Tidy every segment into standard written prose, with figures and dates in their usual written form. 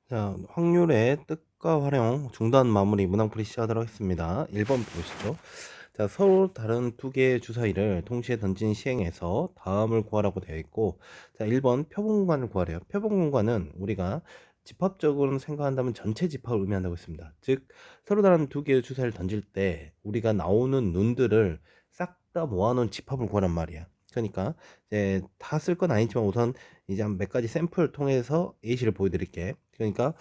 자, 확률의 뜻과 활용, 중단 마무리 문항풀이 시작하도록 하겠습니다. 1번 보시죠. 자, 서로 다른 두 개의 주사위를 동시에 던진 시행에서 다음을 구하라고 되어 있고, 자, 1번 표본공간을 구하래요. 표본공간은 우리가 집합적으로 생각한다면 전체 집합을 의미한다고 했습니다. 즉, 서로 다른 두 개의 주사위를 던질 때 우리가 나오는 눈들을 싹 다 모아놓은 집합을 구하란 말이야. 그러니까 이제 다 쓸 건 아니지만 우선 이제 한 몇 가지 샘플을 통해서 예시를 보여드릴게. 그러니까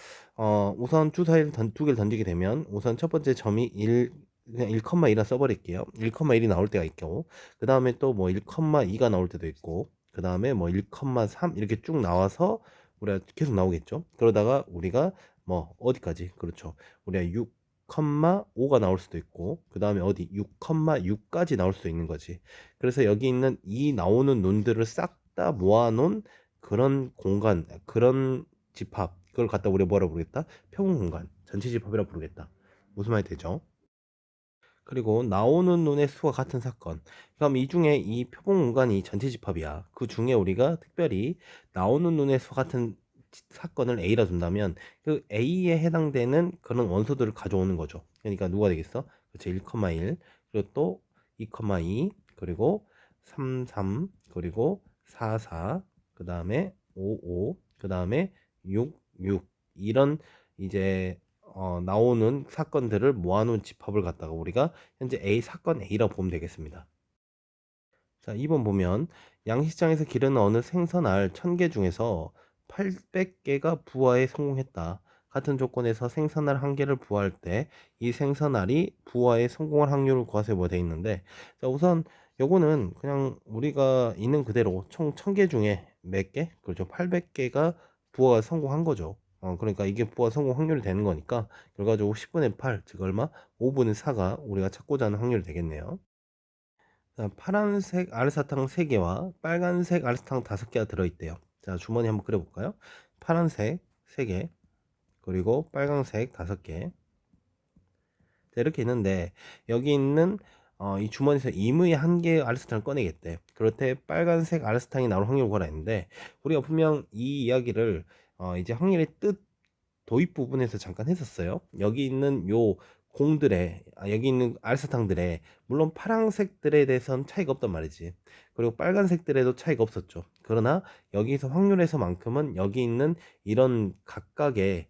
우선 주사위를 두 개를 던지게 되면 우선 첫 번째 점이 1, 그냥 1,1을 써버릴게요. 1,1이 나올 때가 있고, 그 다음에 또 뭐 1,2가 나올 때도 있고, 그 다음에 뭐 1,3 이렇게 쭉 나와서 우리가 계속 나오겠죠. 그러다가 우리가 뭐 어디까지, 그렇죠, 우리가 6,5가 나올 수도 있고, 그 다음에 어디 6,6까지 나올 수도 있는 거지. 그래서 여기 있는 이 나오는 눈들을 싹 다 모아놓은 그런 공간, 그런 집합, 그걸 갖다 우리가 뭐라 부르겠다? 평행 공간, 전체 집합이라 부르겠다. 무슨 말이 되죠? 그리고 나오는 눈의 수가 같은 사건. 그럼 이 중에 이 표본 공간이 전체 집합이야. 그 중에 우리가 특별히 나오는 눈의 수가 같은 사건을 A라 둔다면 그 A에 해당되는 그런 원소들을 가져오는 거죠. 그러니까 누가 되겠어? 그렇죠. 1,1, 그리고 또 2,2, 그리고 3, 3, 그리고 4, 4, 그 다음에 5, 5, 그 다음에 6, 6 이런 이제 나오는 사건들을 모아놓은 집합을 갖다가 우리가 현재 A 사건 A라고 보면 되겠습니다. 자, 2번 보면 양식장에서 기르는 어느 생선알 1,000개 중에서 800개가 부화에 성공했다. 같은 조건에서 생선알 1개를 부화할 때 이 생선알이 부화에 성공할 확률을 구하세요 뭐 돼 있는데, 자, 우선 요거는 그냥 우리가 있는 그대로 총 1,000개 중에 몇 개? 그렇죠. 800개가 부화가 성공한 거죠. 그러니까 이게 부화 성공 확률이 되는 거니까 결과적으로 10분의 8, 즉 얼마? 5분의 4가 우리가 찾고자 하는 확률이 되겠네요. 자, 파란색 알사탕 3개와 빨간색 알사탕 5개가 들어있대요. 자, 주머니 한번 그려볼까요? 파란색 3개, 그리고 빨간색 5개. 자, 이렇게 있는데, 여기 있는 이 주머니에서 임의 한 개의 알사탕을 꺼내겠대. 그럴 때 빨간색 알사탕이 나올 확률을 구하라 했는데, 우리가 분명 이 이야기를 이제 확률의 뜻 도입 부분에서 잠깐 했었어요. 여기 있는 요 공들의, 여기 있는 알사탕들의 물론 파란색들에 대해서는 차이가 없단 말이지. 그리고 빨간색들에도 차이가 없었죠. 그러나 여기서 확률에서만큼은 여기 있는 이런 각각의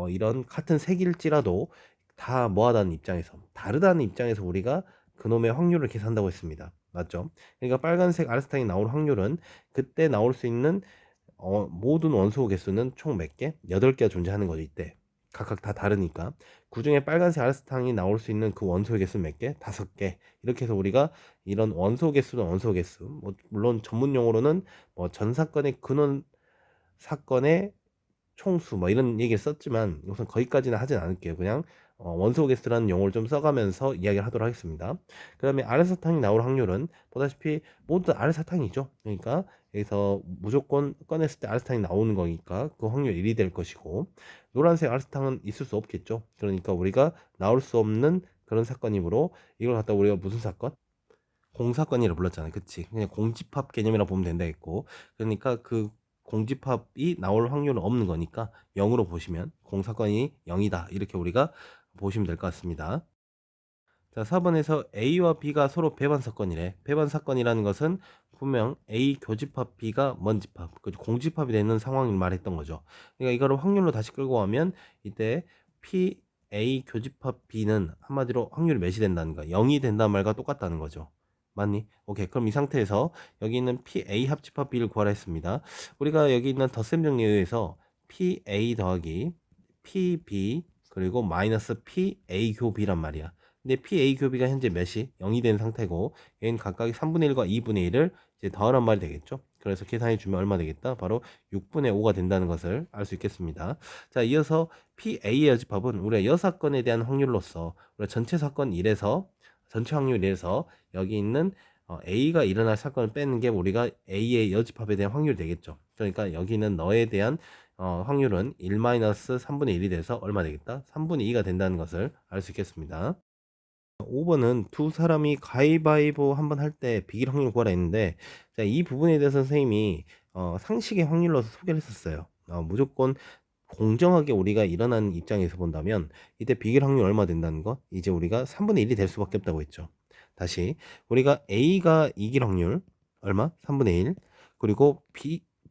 이런 같은 색일지라도 다 뭐하다는 입장에서, 다르다는 입장에서 우리가 그놈의 확률을 계산한다고 했습니다. 맞죠? 그러니까 빨간색 알스타인이 나올 확률은 그때 나올 수 있는 모든 원소 개수는 총 몇 개? 8개가 존재하는 거죠, 이때. 각각 다 다르니까. 그 중에 빨간색 알스탕이 나올 수 있는 그 원소 개수 몇 개? 5개. 이렇게 해서 우리가 이런 원소 개수는 원소 개수, 뭐 물론 전문 용어로는 뭐 전 사건의 근원 사건의 총수 뭐 이런 얘기를 썼지만 우선 거기까지는 하진 않을게요. 그냥 원소 개수라는 용어를 좀 써가면서 이야기를 하도록 하겠습니다. 그 다음에 아르사탕이 나올 확률은 보다시피 모두 다 아르사탕이죠. 그러니까 여기서 무조건 꺼냈을 때 아르사탕이 나오는 거니까 그 확률 1이 될 것이고, 노란색 아르사탕은 있을 수 없겠죠. 그러니까 우리가 나올 수 없는 그런 사건이므로 이걸 갖다 우리가 무슨 사건? 공사건이라 불렀잖아요. 그치? 그냥 공집합 개념이라 보면 된다 했고, 그러니까 그 공집합이 나올 확률은 없는 거니까 0으로 보시면 공사건이 0이다. 이렇게 우리가 보시면 될 것 같습니다. 자, 4번에서 A와 B가 서로 배반 사건이래. 배반 사건이라는 것은 분명 A 교집합 B가 먼집합, 공집합이 되는 상황을 말했던 거죠. 그러니까 이거를 확률로 다시 끌고 가면 이때 P A 교집합 B는 한마디로 확률이 몇이 된다는 거야. 0이 된다는 말과 똑같다는 거죠. 맞니? 오케이. 그럼 이 상태에서 여기 있는 PA 합집합 B를 구하라 했습니다. 우리가 여기 있는 덧셈 정리에 의해서 PA 더하기 PB 그리고 마이너스 PA 교 B란 말이야. 근데 PA 교 B가 현재 몇이? 0이 된 상태고 얘는 각각 3분의 1과 2분의 1을 이제 더하란 말이 되겠죠. 그래서 계산해 주면 얼마 되겠다? 바로 6분의 5가 된다는 것을 알 수 있겠습니다. 자, 이어서 PA의 여집합은 우리가 여사건에 대한 확률로서 우리가 전체 사건 1에서 전체 확률 1에서 여기 있는 A가 일어날 사건을 빼는 게 우리가 A의 여집합에 대한 확률이 되겠죠. 그러니까 여기는 너에 대한 확률은 1-3분의 1이 돼서 얼마 되겠다? 3분의 2가 된다는 것을 알 수 있겠습니다. 5번은 두 사람이 가위바위보 한번 할 때 비길 확률 구하라 했는데, 자, 이 부분에 대해서 선생님이 상식의 확률로서 소개를 했었어요. 무조건 공정하게 우리가 일어나는 입장에서 본다면 이때 비길 확률 얼마 된다는 거? 이제 우리가 3분의 1이 될 수밖에 없다고 했죠. 다시 우리가 A가 이길 확률 얼마? 3분의 1. 그리고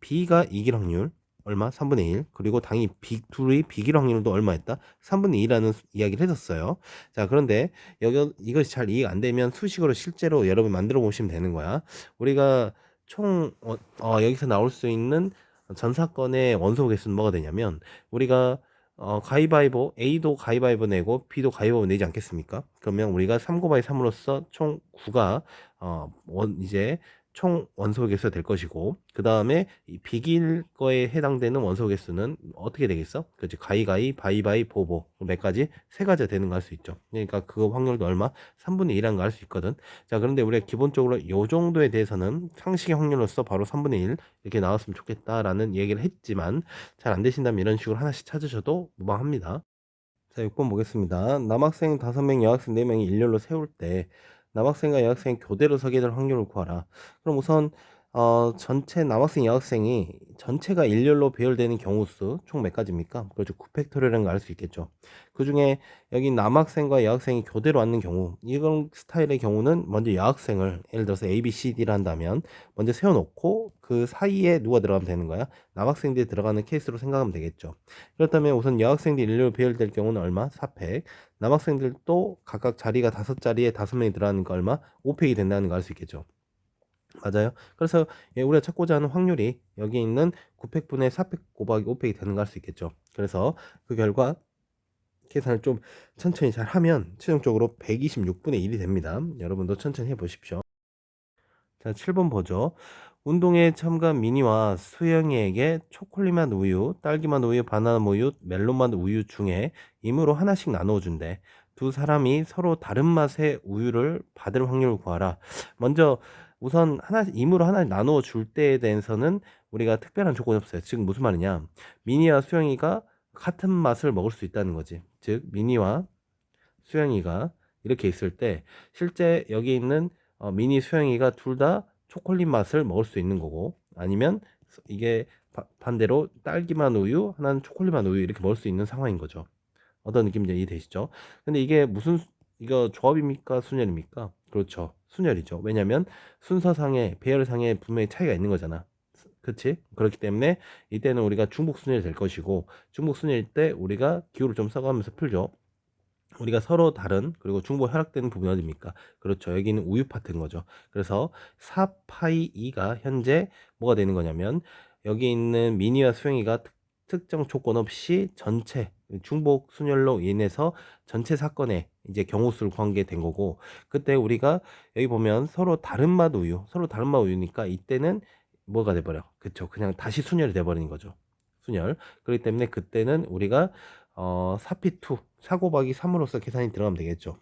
B가 이길 확률 얼마? 3분의 1. 그리고 당연히 둘이 비길 확률도 얼마였다? 3분의 2라는 이야기를 했었어요. 자, 그런데 여기 이것이 잘 이해가 안 되면 수식으로 실제로 여러분 만들어 보시면 되는 거야. 우리가 총 여기서 나올 수 있는 전 사건의 원소 개수는 뭐가 되냐면 우리가 가위바위보 A도 가위바위보 내고 B도 가위바위보 내지 않겠습니까? 그러면 우리가 3 곱하기 3으로써 총 9가 이제 총 원소 개수가 될 것이고 그 다음에 이 비길 거에 해당되는 원소 개수는 어떻게 되겠어? 그렇지, 가위가위 바위바위 보보 몇 가지? 세 가지가 되는 거 할 수 있죠. 그러니까 그거 확률도 얼마? 3분의 1이라는 거 알 수 있거든. 자, 그런데 우리가 기본적으로 요 정도에 대해서는 상식의 확률로서 바로 3분의 1 이렇게 나왔으면 좋겠다라는 얘기를 했지만 잘 안 되신다면 이런 식으로 하나씩 찾으셔도 무방합니다. 자, 6번 보겠습니다. 남학생 5명, 여학생 4명이 일렬로 세울 때 남학생과 여학생이 교대로 서게 될 확률을 구하라. 그럼 우선 전체 남학생, 여학생이 전체가 일렬로 배열되는 경우 수 총 몇 가지입니까? 그렇죠. 9팩토리라는 걸 알 수 있겠죠. 그 중에 여기 남학생과 여학생이 교대로 앉는 경우, 이런 스타일의 경우는 먼저 여학생을 예를 들어서 A, B, C, D를 한다면 먼저 세워놓고 그 사이에 누가 들어가면 되는 거야? 남학생들이 들어가는 케이스로 생각하면 되겠죠. 그렇다면 우선 여학생들이 일렬로 배열될 경우는 얼마? 4팩. 남학생들도 각각 자리가 5자리에 5명이 들어가는 거 얼마? 5팩이 된다는 거 알 수 있겠죠. 맞아요. 그래서 우리가 찾고자 하는 확률이 여기 있는 9팩분의 4팩 곱하기 5팩이 되는 거 알 수 있겠죠. 그래서 그 결과 계산을 좀 천천히 잘 하면 최종적으로 126분의 1이 됩니다. 여러분도 천천히 해보십시오. 자, 7번 보죠. 운동회 참가한 미니와 수영이에게 초콜릿맛 우유, 딸기맛 우유, 바나나 우유, 멜론맛 우유 중에 임으로 하나씩 나누어 준대. 두 사람이 서로 다른 맛의 우유를 받을 확률을 구하라. 먼저 우선 임으로 하나 나누어 줄 때에 대해서는 우리가 특별한 조건이 없어요. 즉 무슨 말이냐? 미니와 수영이가 같은 맛을 먹을 수 있다는 거지. 즉 미니와 수영이가 이렇게 있을 때 실제 여기 있는 미니 수영이가 둘 다 초콜릿 맛을 먹을 수 있는 거고, 아니면 이게 반대로 딸기맛 우유 하나는 초콜릿맛 우유 이렇게 먹을 수 있는 상황인 거죠. 어떤 느낌인지 이해되시죠? 근데 이게 이거 조합입니까 순열입니까? 그렇죠, 순열이죠. 왜냐면 순서상에 배열상에 분명히 차이가 있는 거잖아. 그치? 그렇기 때문에 이때는 우리가 중복 순열이 될 것이고, 중복 순열일 때 우리가 기호를 좀 써가면서 풀죠. 우리가 서로 다른, 그리고 중복 혈압되는 부분이 어디입니까? 그렇죠, 여기는 우유 파트인 거죠. 그래서 4파이 2가 현재 뭐가 되는 거냐면 여기 있는 미니와 수영이가 특정 조건 없이 전체 중복 순열로 인해서 전체 사건에 이제 경우수를 구한 게 된 거고, 그때 우리가 여기 보면 서로 다른 맛 우유, 서로 다른 맛 우유니까 이때는 뭐가 돼버려? 그쵸, 그냥 다시 순열이 돼버리는 거죠. 순열. 그렇기 때문에 그때는 우리가 4P2 4 곱하기 3으로서 계산이 들어가면 되겠죠.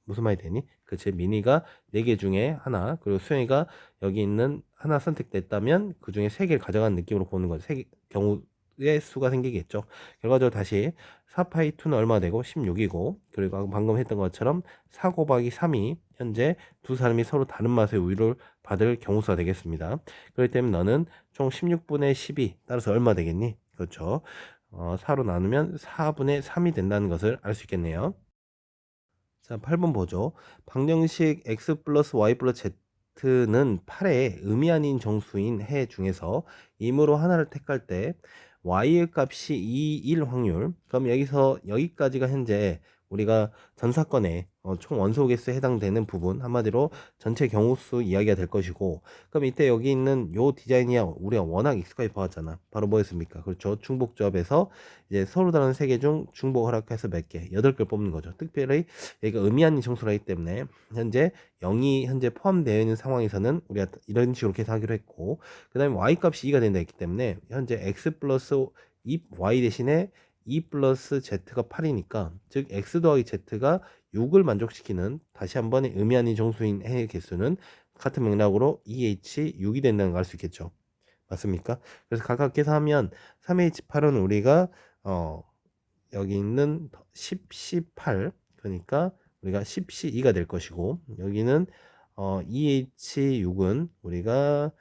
무슨 말이 되니? 그치, 미니가 4개 중에 하나, 그리고 수영이가 여기 있는 하나 선택됐다면 그 중에 3개를 가져가는 느낌으로 보는 거죠. 경우의 수가 생기겠죠. 결과적으로 다시 4파이2는 얼마 되고 16이고, 그리고 방금 했던 것처럼 4 곱하기 3이 현재 두 사람이 서로 다른 맛의 우유를 받을 경우수가 되겠습니다. 그렇기 때문에 너는 총 16분의 12 따라서 얼마 되겠니? 그렇죠. 4로 나누면 4분의 3이 된다는 것을 알 수 있겠네요. 자, 8번 보죠. 방정식 x 플러스 y 플러스 z는 8의 의미 아닌 정수인 해 중에서 임으로 하나를 택할 때 y의 값이 2, 1 확률. 그럼 여기까지가 현재 우리가 전 사건의 총 원소 개수에 해당되는 부분, 한마디로 전체 경우수 이야기가 될 것이고, 그럼 이때 여기 있는 요 디자인이야 우리가 워낙 익숙하게 봐왔잖아. 바로 뭐였습니까? 그렇죠, 중복조합에서 이제 서로 다른 세 개 중 중복 허락해서 몇 개, 8개를 뽑는 거죠. 특별히 얘가 의미 아닌 정수라기 때문에 현재 0이 현재 포함되어 있는 상황에서는 우리가 이런 식으로 계산하기로 했고, 그 다음에 y 값이 2가 된다 했기 때문에 현재 x 플러스 2 y 대신에 2 플러스 z가 8이니까, 즉 x 더하기 z가 6을 만족시키는 다시 한번 의미 아닌 정수인 해의 개수는 같은 맥락으로 2h6이 된다는 걸 알 수 있겠죠. 맞습니까? 그래서 각각 계산하면 3h8은 우리가 여기 있는 10C8, 그러니까 우리가 10C2가 될 것이고, 여기는 EH6은 우리가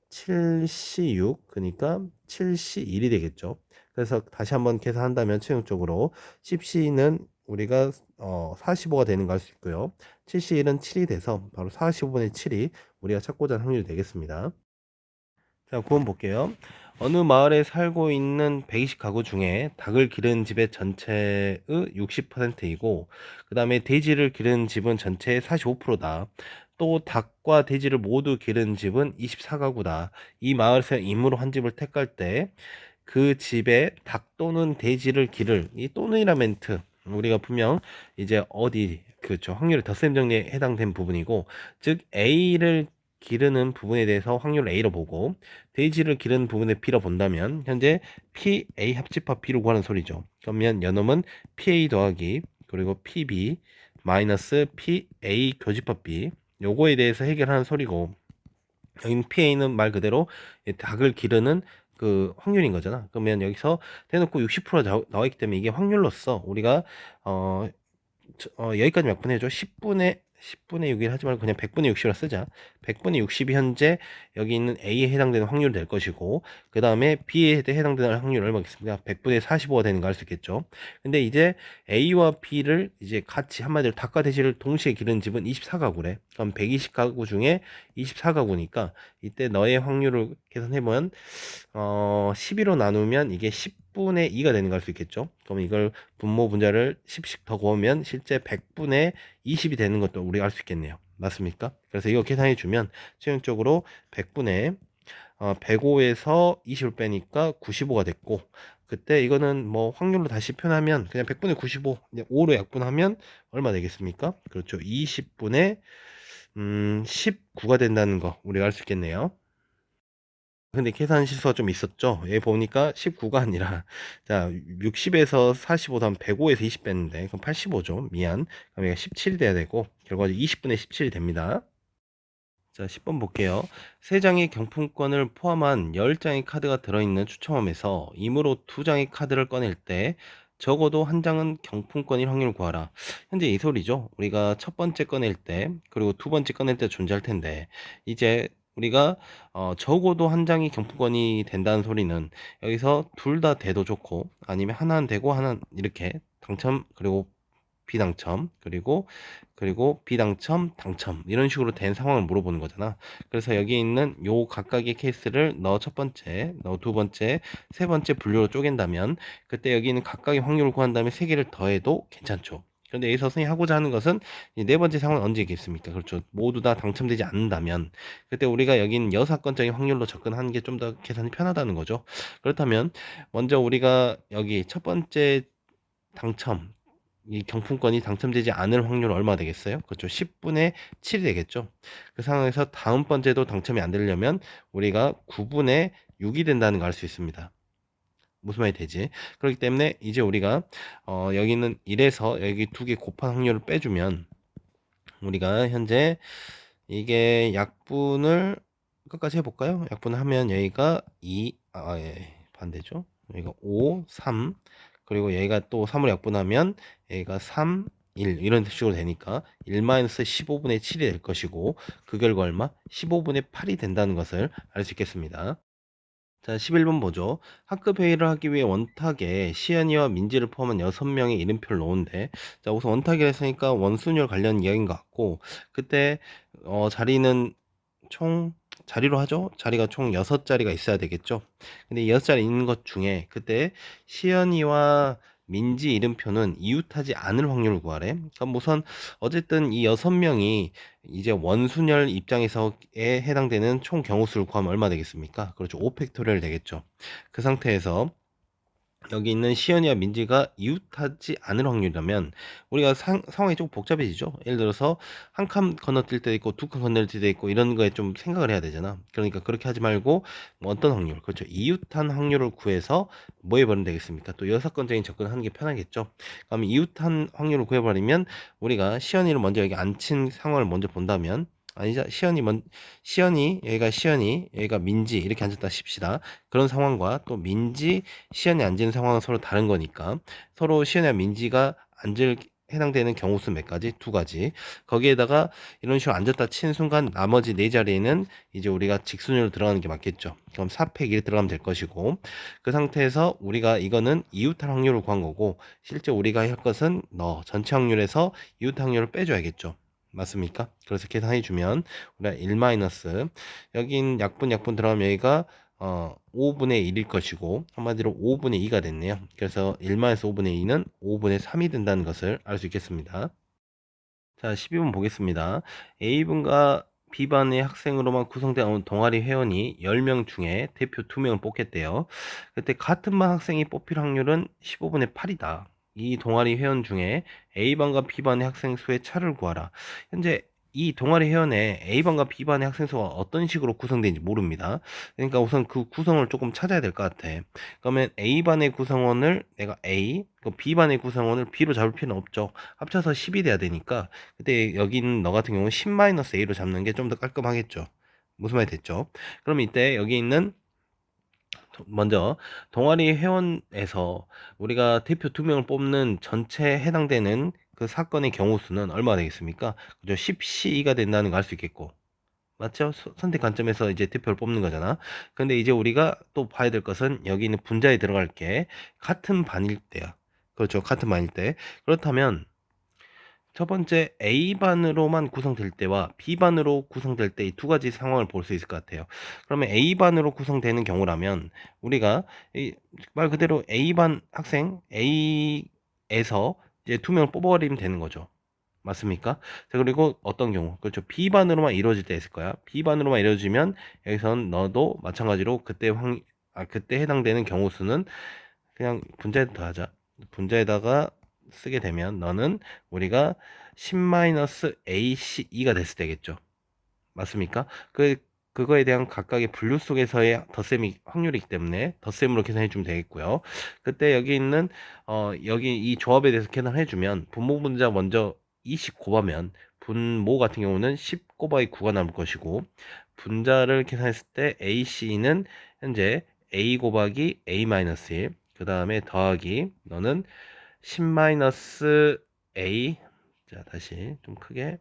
7C6, 그러니까 7C1이 되겠죠. 그래서 다시 한번 계산한다면 최종적으로 10C는 우리가 45가 되는 거 알 수 있고요. 7C1은 7이 돼서 바로 45분의 7이 우리가 찾고자 하는 확률이 되겠습니다. 자, 구원 볼게요. 어느 마을에 살고 있는 120 가구 중에 닭을 기르는 집의 전체의 60%이고, 그 다음에 돼지를 기르는 집은 전체의 45%다. 또 닭과 돼지를 모두 기르는 집은 24가구다. 이 마을에서 임으로 한 집을 택할 때 그 집에 닭 또는 돼지를 기를, 이 또는이라 멘트 우리가 분명 이제 어디 그렇죠, 확률의 덧셈 정리에 해당된 부분이고, 즉 A를 기르는 부분에 대해서 확률 A로 보고 돼지를 기르는 부분에 B로 본다면 현재 PA 합집합 B를 구하는 소리죠. 그러면 연놈은 PA 더하기 그리고 PB 마이너스 PA 교집합 B, 요거에 대해서 해결하는 소리고, 여기는 PA는 말 그대로 닭을 기르는 그 확률인 거잖아. 그러면 여기서 대놓고 60% 나와 있기 때문에 이게 확률로서 우리가 여기까지 몇 분 해줘? 10분의 6일 하지 말고 그냥 100분의 60이라 쓰자. 100분의 60이 현재 여기 있는 A에 해당되는 확률이 될 것이고, 그 다음에 B에 해당되는 확률이 얼마겠습니까? 100분의 45가 되는 거 알 수 있겠죠. 근데 이제 A와 B를 이제 같이 한마디로 닭과 돼지를 동시에 기르는 집은 24가구래. 그럼 120가구 중에 24가구니까 이때 너의 확률을 계산해보면 12로 나누면 이게 10분의 2가 되는 거 알 수 있겠죠. 그럼 이걸 분모 분자를 10씩 더 구하면 실제 100분의 20이 되는 것도 우리가 알 수 있겠네요. 맞습니까? 그래서 이거 계산해 주면 최종적으로 100분의 105에서 20을 빼니까 95가 됐고, 그때 이거는 뭐 확률로 다시 표현하면 그냥 100분의 95 이제 5로 약분하면 얼마 되겠습니까? 그렇죠. 20분의 19가 된다는 거 우리가 알 수 있겠네요. 근데 계산 실수가 좀 있었죠. 얘 보니까 19가 아니라 자 60에서 45 다음 105에서 20 뺐는데 그럼 85죠. 미안. 그럼 얘가 17이 돼야 되고 결과적으로 20분의 17이 됩니다. 자, 10번 볼게요. 3장의 경품권을 포함한 10장의 카드가 들어있는 추첨함에서 임으로 2장의 카드를 꺼낼 때 적어도 한 장은 경품권일 확률을 구하라. 현재 이 소리죠. 우리가 첫 번째 꺼낼 때 그리고 두 번째 꺼낼 때 존재할 텐데, 이제 우리가 적어도 한 장이 경품권이 된다는 소리는 여기서 둘 다 돼도 좋고 아니면 하나는 되고 하나는 이렇게 당첨 그리고 비당첨 그리고 비당첨 당첨 이런 식으로 된 상황을 물어보는 거잖아. 그래서 여기 있는 요 각각의 케이스를 너 첫 번째, 너 두 번째, 세 번째 분류로 쪼갠다면 그때 여기 있는 각각의 확률을 구한 다음에 세 개를 더해도 괜찮죠. 그런데 여기서 선생님이 하고자 하는 것은 이 네 번째 상황은 언제겠습니까? 그렇죠. 모두 다 당첨되지 않는다면 그때 우리가 여기 있는 여사건적인 확률로 접근하는 게 좀 더 계산이 편하다는 거죠. 그렇다면 먼저 우리가 여기 첫 번째 당첨, 이 경품권이 당첨되지 않을 확률은 얼마 되겠어요? 그렇죠. 10분의 7이 되겠죠. 그 상황에서 다음 번째도 당첨이 안 되려면 우리가 9분의 6이 된다는 걸 알 수 있습니다. 무슨 말이 되지? 그렇기 때문에 이제 우리가 여기는 1에서 여기 두 개 곱한 확률을 빼주면 우리가 현재 이게 약분을 끝까지 해볼까요? 약분을 하면 여기가 2, 예, 반대죠. 여기가 5, 3, 그리고 여기가 또 3으로 약분하면 여기가 3, 1 이런 식으로 되니까 1-15분의 7이 될 것이고, 그 결과 얼마? 15분의 8이 된다는 것을 알 수 있겠습니다. 자, 11번 보죠. 학급 회의를 하기 위해 원탁에 시연이와 민지를 포함한 6명의 이름표를 놓은데, 자, 우선 원탁이라 했으니까 원순열 관련 이야기인 것 같고, 그때 자리는 총 자리로 하죠. 자리가 총 6자리가 있어야 되겠죠. 근데 이 6자리 있는 것 중에 그때 시연이와 민지 이름표는 이웃하지 않을 확률을 구하래. 그럼 우선 어쨌든 이 6명이 이제 원순열 입장에서에 해당되는 총 경우수를 구하면 얼마 되겠습니까? 그렇죠. 5팩토리얼 되겠죠. 그 상태에서 여기 있는 시연이와 민지가 이웃하지 않을 확률이라면 우리가 상황이 조금 복잡해지죠. 예를 들어서 한 칸 건너뛸 때도 있고 두 칸 건너뛸 때도 있고 이런 거에 좀 생각을 해야 되잖아. 그러니까 그렇게 하지 말고 뭐 어떤 확률, 그렇죠, 이웃한 확률을 구해서 뭐 해버리면 되겠습니까? 또 여사건적인 접근을 하는 게 편하겠죠. 그럼 이웃한 확률을 구해버리면 우리가 시연이를 먼저 여기 앉힌 상황을 먼저 본다면, 아니죠, 시연이 여기가 시연이 여기가 민지 이렇게 앉았다 칩시다. 그런 상황과 또 민지 시연이 앉은 상황은 서로 다른 거니까 서로 시연이와 민지가 앉을 해당되는 경우수 몇 가지? 두 가지. 거기에다가 이런 식으로 앉았다 친 순간 나머지 네 자리에는 이제 우리가 직순으로 들어가는 게 맞겠죠. 그럼 4팩 이렇게 들어가면 될 것이고, 그 상태에서 우리가 이거는 이웃할 확률을 구한 거고, 실제 우리가 할 것은 전체 확률에서 이웃 확률을 빼줘야겠죠. 맞습니까? 그래서 계산해 주면 우리가 1 마이너스, 여긴 약분 들어가면 여기가 5분의 1일 것이고, 한마디로 5분의 2가 됐네요. 그래서 1마이너스 5분의 2는 5분의 3이 된다는 것을 알 수 있겠습니다. 자, 12번 보겠습니다. A반과 B반의 학생으로만 구성된 동아리 회원이 10명 중에 대표 2명을 뽑겠대요. 그때 같은 반 학생이 뽑힐 확률은 15분의 8이다. 이 동아리 회원 중에 A반과 B반의 학생 수의 차를 구하라. 현재 이 동아리 회원의 A반과 B반의 학생 수가 어떤 식으로 구성되는지 모릅니다. 그러니까 우선 그 구성을 조금 찾아야 될 것 같아. 그러면 A반의 구성원을 내가 A, B반의 구성원을 B로 잡을 필요는 없죠. 합쳐서 10이 돼야 되니까 그때 여기는 너 같은 경우는 10-A로 잡는 게 좀 더 깔끔하겠죠. 무슨 말이 됐죠? 그럼 이때 여기 있는 먼저 동아리 회원에서 우리가 대표 2명을 뽑는 전체 해당되는 그 사건의 경우 수는 얼마가 되겠습니까? 그죠? 10C가 된다는 거 알 수 있겠고. 맞죠? 선택 관점에서 이제 대표를 뽑는 거잖아. 근데 이제 우리가 또 봐야 될 것은 여기 있는 분자에 들어갈 게 같은 반일 때야. 그렇죠. 같은 반일 때. 그렇다면 첫 번째 A반으로만 구성될 때와 B반으로 구성될 때 이 두 가지 상황을 볼 수 있을 것 같아요. 그러면 A반으로 구성되는 경우라면 우리가 말 그대로 A반 학생 A에서 이제 2명을 뽑아버리면 되는 거죠. 맞습니까? 자, 그리고 어떤 경우? 그렇죠. B반으로만 이루어질 때 있을 거야. B반으로만 이루어지면 여기선 너도 마찬가지로 그때 해당되는 경우 수는 그냥 분자에 더하자. 분자에다가 쓰게 되면 너는 우리가 10-ACE가 됐을 때겠죠. 맞습니까? 그거에 대한 각각의 분류 속에서의 덧셈이 확률이기 때문에 덧셈으로 계산해 주면 되겠고요. 그때 여기 있는 여기 이 조합에 대해서 계산해 주면 분모 분자 먼저 20 곱하면 분모 같은 경우는 10 곱하기 9가 남을 것이고, 분자를 계산했을 때 AC는 현재 A 곱하기 A-1, 그 다음에 더하기 너는 10-A, 자 다시 좀 크게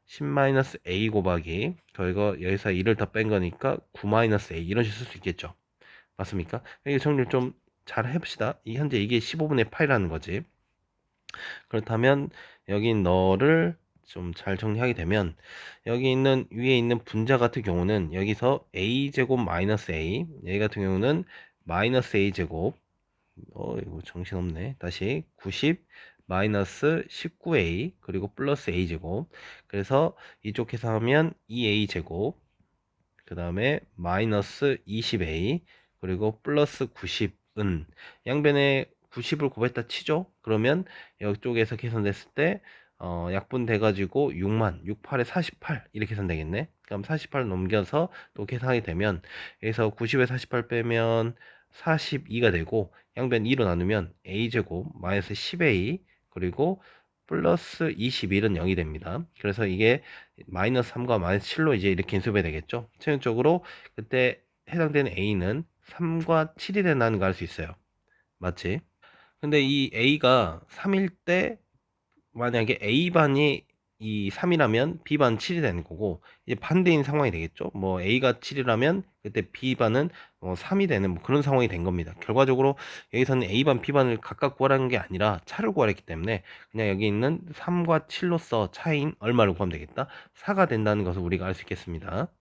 10-A 곱하기 저희가 여기서 1을 더 뺀 거니까 9-A 이런 식으로 쓸 수 있겠죠. 맞습니까? 이게 정리를 좀 잘 해봅시다. 현재 이게 15분의 8이라는 거지. 그렇다면 여기 너를 좀 잘 정리하게 되면 여기 있는 위에 있는 분자 같은 경우는 여기서 a제곱 마이너스 a, 여기 같은 경우는 마이너스 a제곱, 이거 정신없네. 다시 90 마이너스 19a 그리고 플러스 a제곱. 그래서 이쪽 계산하면 2a제곱, 그 다음에 마이너스 20a 그리고 플러스 90은 양변에 90을 곱했다 치죠. 그러면 이쪽에서 계산됐을 때 약분돼 가지고 6만 68에 48 이렇게 계산되겠네. 그럼 48 넘겨서 또 계산하게 되면 여기서 90에 48 빼면 42가 되고, 양변 2로 나누면 a제곱 마이너스 10a 그리고 플러스 21은 0이 됩니다. 그래서 이게 마이너스 3과 마이너스 7로 이제 이렇게 인수분해 되겠죠. 최종적으로 그때 해당되는 a는 3과 7이 된다는 걸 알 수 있어요. 맞지? 근데 이 a가 3일 때 만약에 A반이 이 3이라면 B반 7이 되는 거고, 이제 반대인 상황이 되겠죠. 뭐 A가 7이라면 그때 B반은 3이 되는 뭐 그런 상황이 된 겁니다. 결과적으로 여기서는 A반, B반을 각각 구하라는 게 아니라 차를 구하랬기 때문에 그냥 여기 있는 3과 7로서 차인 얼마를 구하면 되겠다? 4가 된다는 것을 우리가 알 수 있겠습니다.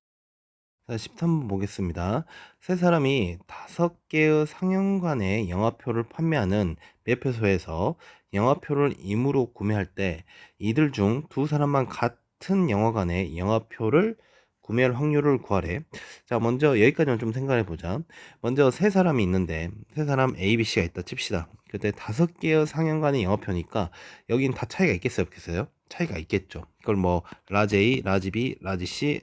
자, 13번 보겠습니다. 세 사람이 5개의 상영관의 영화표를 판매하는 매표소에서 영화표를 임으로 구매할 때 이들 중 두 사람만 같은 영화관의 영화표를 구매할 확률을 구하래. 자, 먼저 여기까지만 좀 생각해 보자. 먼저 세 사람이 있는데 세 사람 A, B, C가 있다 칩시다. 그때 5개의 상영관의 영화표니까 여긴 다 차이가 있겠어요, 없겠어요? 차이가 있겠죠. 그걸 뭐 라지 A, 라지 B, 라지 C,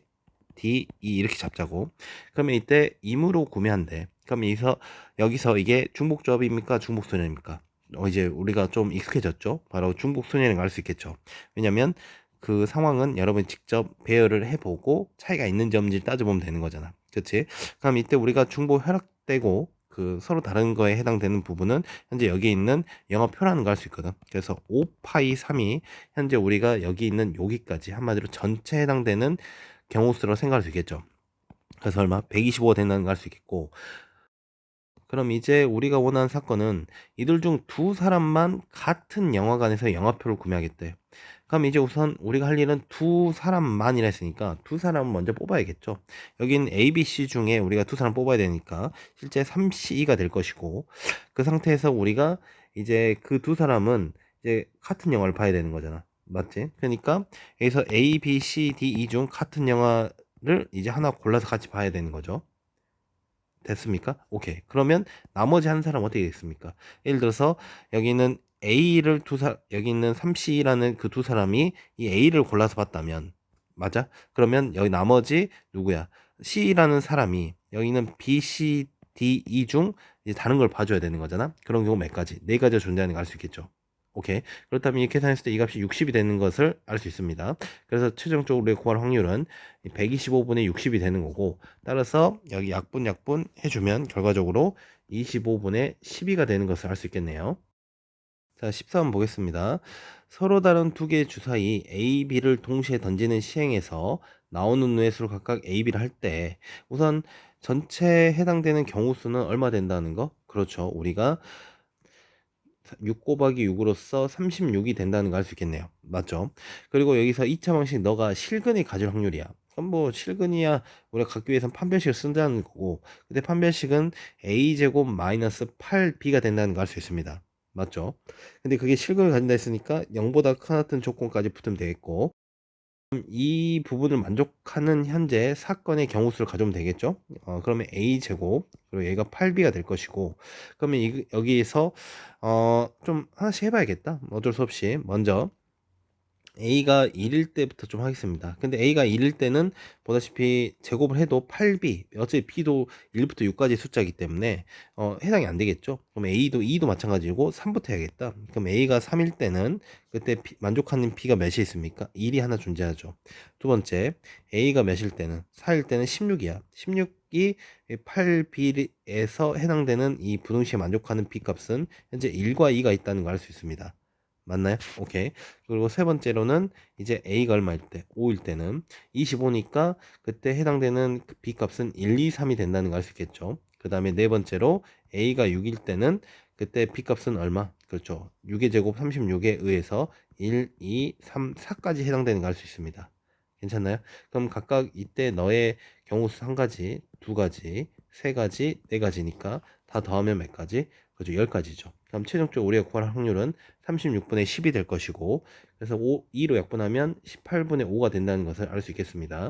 D, E 이렇게 잡자고. 그러면 이때 임으로 구매한대. 그럼 여기서 이게 중복조합입니까? 중복소년입니까? 이제 우리가 좀 익숙해졌죠? 바로 중복소년인 걸 알 수 있겠죠? 왜냐면 그 상황은 여러분이 직접 배열을 해보고 차이가 있는지 없는지 따져보면 되는 거잖아. 그치? 그럼 이때 우리가 중복 혈압되고 그 서로 다른 거에 해당되는 부분은 현재 여기 있는 영어표라는 걸 알 수 있거든. 그래서 5파이 3이 현재 우리가 여기 있는 여기까지 한마디로 전체에 해당되는 경우수라고 생각할 수 있겠죠. 그래서 얼마? 125가 된다는 걸 알 수 있겠고, 그럼 이제 우리가 원하는 사건은 이들 중 두 사람만 같은 영화관에서 영화표를 구매하겠대. 그럼 이제 우선 우리가 할 일은 두 사람만이라 했으니까 두 사람을 먼저 뽑아야겠죠. 여긴 A, B, C 중에 우리가 두 사람 뽑아야 되니까 실제 3C가 될 것이고, 그 상태에서 우리가 이제 그 두 사람은 이제 같은 영화를 봐야 되는 거잖아. 맞지? 그러니까 여기서 A, B, C, D, E 중 같은 영화를 이제 하나 골라서 같이 봐야 되는 거죠. 됐습니까? 오케이. 그러면 나머지 한 사람 어떻게 됐습니까? 예를 들어서 여기는 A를 여기 있는 3C라는 그 두 사람이 이 A를 골라서 봤다면, 맞아? 그러면 여기 나머지 누구야? C라는 사람이 여기 있는 B, C, D, E 중 이제 다른 걸 봐줘야 되는 거잖아. 그런 경우 몇 가지? 네 가지가 존재하는 걸 알 수 있겠죠. 오케이. 그렇다면 이 계산했을 때 이 값이 60이 되는 것을 알 수 있습니다. 그래서 최종적으로 우리가 구할 확률은 125분의 60이 되는 거고, 따라서 여기 약분 해주면 결과적으로 25분의 12가 되는 것을 알 수 있겠네요. 자, 13번 보겠습니다. 서로 다른 두 개의 주사위 A, B를 동시에 던지는 시행에서 나오는 누의 수를 각각 A, B를 할 때 우선 전체에 해당되는 경우 수는 얼마 된다는 거? 그렇죠. 우리가 6 곱하기 6으로써 36이 된다는 걸 알 수 있겠네요. 맞죠? 그리고 여기서 2차 방식 너가 실근이 가질 확률이야. 그럼 뭐 실근이야 우리가 갖기 위해서는 판별식을 쓴다는 거고, 근데 판별식은 a제곱 마이너스 8b가 된다는 걸 알 수 있습니다. 맞죠? 근데 그게 실근을 가진다 했으니까 0보다 큰 조건까지 붙으면 되겠고, 이 부분을 만족하는 현재 사건의 경우수를 가져오면 되겠죠. 그러면 a제곱 그리고 얘가 8b가 될 것이고, 그러면 여기에서 좀 하나씩 해봐야겠다. 어쩔 수 없이 먼저 A가 1일 때부터 좀 하겠습니다. 근데 A가 1일 때는 보다시피 제곱을 해도 8B, 어차피 B도 1부터 6까지 숫자이기 때문에 해당이 안 되겠죠. 그럼 A도 2도 마찬가지고 3부터 해야겠다. 그럼 A가 3일 때는 그때 만족하는 B가 몇이 있습니까? 1이 하나 존재하죠. 두 번째, A가 몇일 때는 4일 때는 16이야. 16이 8B에서 해당되는 이 부등식에 만족하는 B 값은 현재 1과 2가 있다는 걸 알 수 있습니다. 맞나요? 오케이. 그리고 세 번째로는 이제 A가 얼마일 때? 5일 때는 25니까 그때 해당되는 그 B 값은 1, 2, 3이 된다는 걸 알 수 있겠죠. 그 다음에 네 번째로 A가 6일 때는 그때 B 값은 얼마? 그렇죠. 6의 제곱 36에 의해서 1, 2, 3, 4까지 해당되는 걸 알 수 있습니다. 괜찮나요? 그럼 각각 이때 너의 경우수 한 가지, 두 가지, 세 가지, 네 가지니까 다 더하면 몇 가지? 그죠? 10가지죠. 그럼 최종적으로 우리가 구할 확률은 36분의 10이 될 것이고, 그래서 2로 약분하면 18분의 5가 된다는 것을 알 수 있겠습니다.